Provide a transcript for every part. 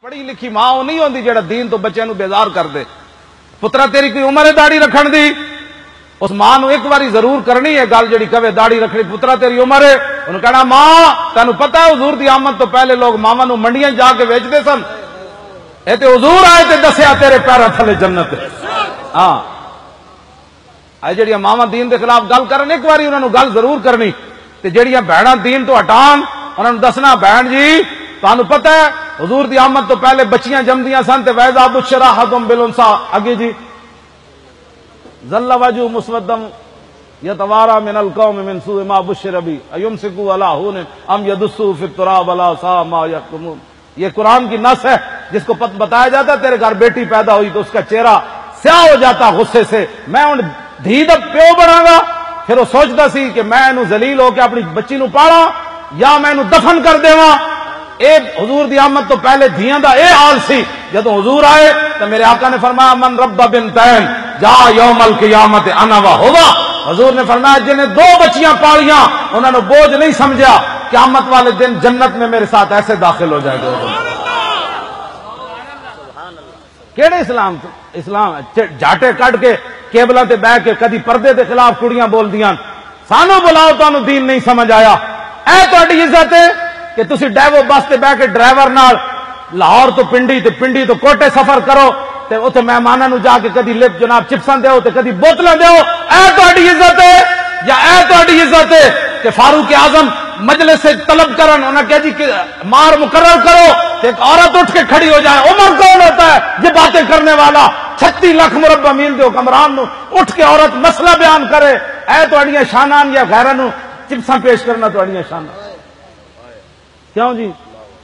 پڑھی لکھی ماں وہ نہیں ہوندی جڑا دین تو بچے نو بیزار کر دے. پترا تیری کوئی عمر ہے داڑھی رکھن دی؟ اس ماں نو ایک باری ضرور کرنی ہے گل جڑی کہے داڑھی رکھنی. پترا تیری عمر ہے؟ انہوں کہنا ماں تینوں پتا ہے حضور دی آمد تو پہلے لوگ ماواں نو منڈیاں جا کے بیچتے سن. اے تے حضور آئے تے دسیا تیرے پیراں تھلے جنت ہے. ہاں اے جڑیاں ماواں دین دے خلاف گل کرن ایک باری انہاں نو گل ضرور کرنی. تے جڑیاں بہناں دین تو ہٹان انہاں نو دسنا بہن جی تانوں پتہ ہے حضور دی آمد تو پہلے بچیاں جمدیاں سن تے ویذا بشر احدهم بالانثى اگے جی ظل وجهه مسودا يتوارى من القوم من سوء ما بشر به ايمسكوا على هون ام يدسوا في التراب لا ساء ما يحكمون. یہ قرآن کی نص ہے جس کو بتایا جاتا ہے تیرے گھر بیٹی پیدا ہوئی تو اس کا چہرہ سیاہ ہو جاتا غصے سے. میں ان دھی دا پیو بنا گا. پھر وہ سوچتا سی کہ میں انہوں ذلیل ہو کے اپنی بچی نو پالا یا میں انہوں دفن کر دیواں. اے حضور دی آمد تو پہلے دھیاں دا اے حال سی. جدوں حضور آئے تو میرے آقا نے فرمایا من رب بنتین جا یوم القیامت انا و ہوا. حضور نے فرمایا جنہیں دو بچیاں پالیاں انہوں نے بوجھ نہیں سمجھا قیامت والے دن جنت میں میرے ساتھ ایسے داخل ہو جائے گا. کیڑے اسلام جاٹے کٹ کے کیبلاں تے بہ کے کدی پردے دے خلاف کڑیاں بول دیاں. سانو بلاؤ تانوں دین نہیں سمجھ آیا. اے تہاڈی عزت ہے کہ تسی ڈیوو بس تے بہ کے ڈرائیور نال لاہور تو پنڈی تے پنڈی تو کوٹے سفر کرو تے اوتھے مہماناں نو جا کے کدی لپ جناب چپساں دیو تے کدی بوتلاں دیو. اے تہاڈی عزت ہے یا اے تہاڈی عزت ہے کہ فاروق اعظم مجلس سے طلب کرن انہاں کہا جی مار مقرر کرو کہ ایک عورت اٹھ کے کھڑی ہو جائے. عمر کون ہوتا ہے یہ باتیں کرنے والا؟ 36 لاکھ مربع میل دے حکمران نو اٹھ کے عورت مسئلہ بیان کرے. اے تہاڈیاں شاناں یا غیراں نو چپساں پیش کرنا تہاڈیاں شاناں کیوں جی؟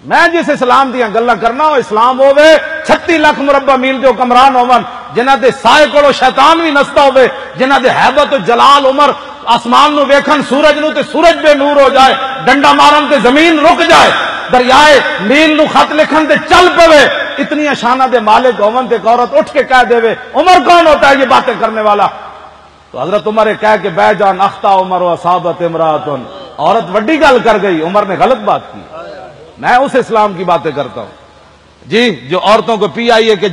میں جس اسلام دیاں گلاں کرنا وہ اسلام ہوے 36 لاکھ مربع میل دے حکمران ہون جنہاں دے سائے کولو شیطان بھی نستا ہوے جنہاں دے ہیبت و جلال عمر آسمان نو ویکھن سورج نو تے سورج بے نور ہو جائے ڈنڈا مارن تے زمین رک جائے دریائے نیل نو خط لکھن تے چل پوے اتنی شاناں دے مالک ہون تے عورت اٹھ کے کہہ دے عمر کون ہوتا ہے یہ باتیں کرنے والا؟ تو حضرت عمر کہہ کہ بے جان اخطا عمر و اصابت امرات. عورت وڈی گل کر گئی عمر نے غلط بات کی. میں اس اسلام کی باتیں کرتا ہوں جی جو عورتوں کو پی آئی اے کے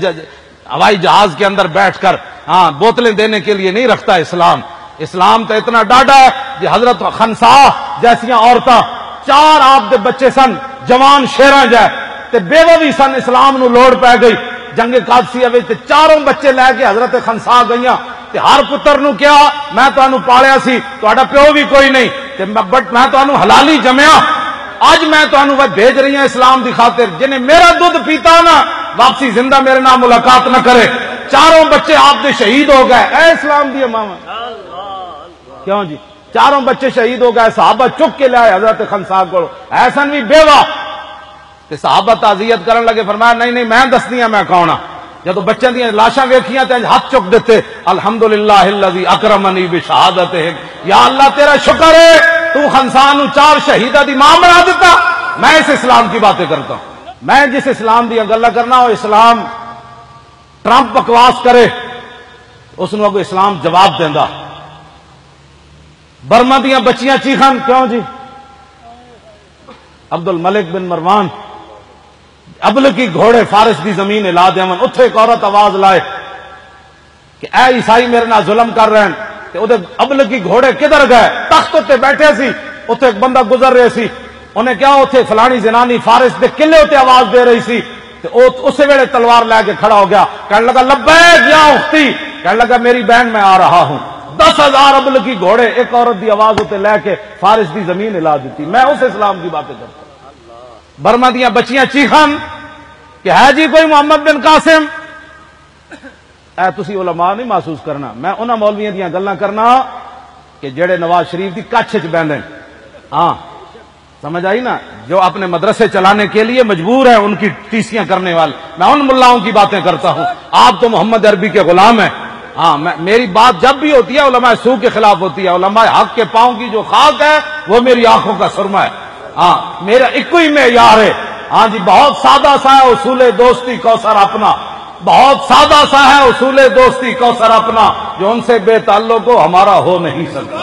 ہوائی جہاز کے اندر بیٹھ کر ہاں بوتلیں دینے کے لیے نہیں رکھتا اسلام. اسلام تو اتنا ڈاڈا ہے کہ حضرت خنسا جیسیاں عورتاں 4 آپ دے بچے سن جوان شیراں جائے تے بیوہ بھی سن. اسلام نو لوڑ پہ گئی جنگ قادسیہ وچ تے 4 بچے لے کے حضرت خنسا گئیاں تے ہر پتر نو کیا میں تانوں پالیا سی تہاڈا پیو بھی کوئی نہیں تے بٹ میں تانوں حلالی جمیا اج میں تانوں بھیج رہی ہوں اسلام دی خاطر. جنہیں میرا دودھ پیتا نا واپسی زندہ میرے نام ملاقات نہ کرے. 4 بچے آپ دے شہید ہو گئے. اے اسلام دی ماواں کیوں جی 4 بچے شہید ہو گئے. صحابہ چک کے لائے حضرت خنسا کو ایسن بھی بیوہ تے صحابہ تعزیت کرن لگے فرمایا نہیں نہیں میں دسنی میں کون ہاں. جدو بچوں دیا لاشاں ویکھیاں تے ہاتھ چک دیتے الحمدللہ الذی اکرمنی بشہادتہم. یا اللہ تیرا شکر ہے تو خنسا نو 4 شہیداں دی ماں بنا دیتا. میں اس اسلام کی باتیں کرتا ہوں. میں جس اسلام دی گلاں کرنا وہ اسلام ٹرمپ بکواس کرے اس نو اگو اسلام جواب دیندا. برما دیاں بچیاں چیخن کیوں جی عبد الملک بن مروان ابل کی گھوڑے فارس دی زمین ہلا دیون اتھے ایک عورت آواز لائے کہ اے عیسائی میرے نال ظلم کر رہے ہیں تے او دے ابل کی گھوڑے کدھر گئے؟ تخت تے بیٹھے سی اتھے ایک بندہ گزر رہے سی انہیں کیا اتھے فلانی زنانی فارس دے قلعے تے آواز دے رہی سی تے اسی ویلے تلوار لے کے کھڑا ہو گیا کہنے لگا لبیک یا اختی. کہنے لگا میری بہن میں آ رہا ہوں. 10,000 ابل کی گھوڑے ایک عورت دی آواز تے لے کے فارس دی زمین ہلا دیتی. میں اس اسلام کی باتیں کرتا ہوں. برما دیاں بچیاں چیخن کہ ہے جی کوئی محمد بن قاسم. اے تسی علماء نہیں محسوس کرنا میں انہاں مولویاں دیاں گلاں کرنا کہ جڑے نواز شریف دی کچھ وچ بیندے. ہاں سمجھ آئی نا جو اپنے مدرسے چلانے کے لیے مجبور ہیں ان کی ٹیسیاں کرنے والے. میں ان ملاؤں کی باتیں کرتا ہوں. آپ تو محمد عربی کے غلام ہیں. ہاں میری بات جب بھی ہوتی ہے علماء سو کے خلاف ہوتی ہے. علماء حق کے پاؤں کی جو خاک ہے وہ میری آنکھوں کا سرمہ ہے. ہاں میرا ایک ہی معیار ہے. ہاں جی بہت سادہ سا ہے اصول دوستی کوثر اپنا. بہت سادہ سا ہے اصول دوستی کوثر اپنا جو ان سے بے تعلق ہو ہمارا ہو نہیں سکتا.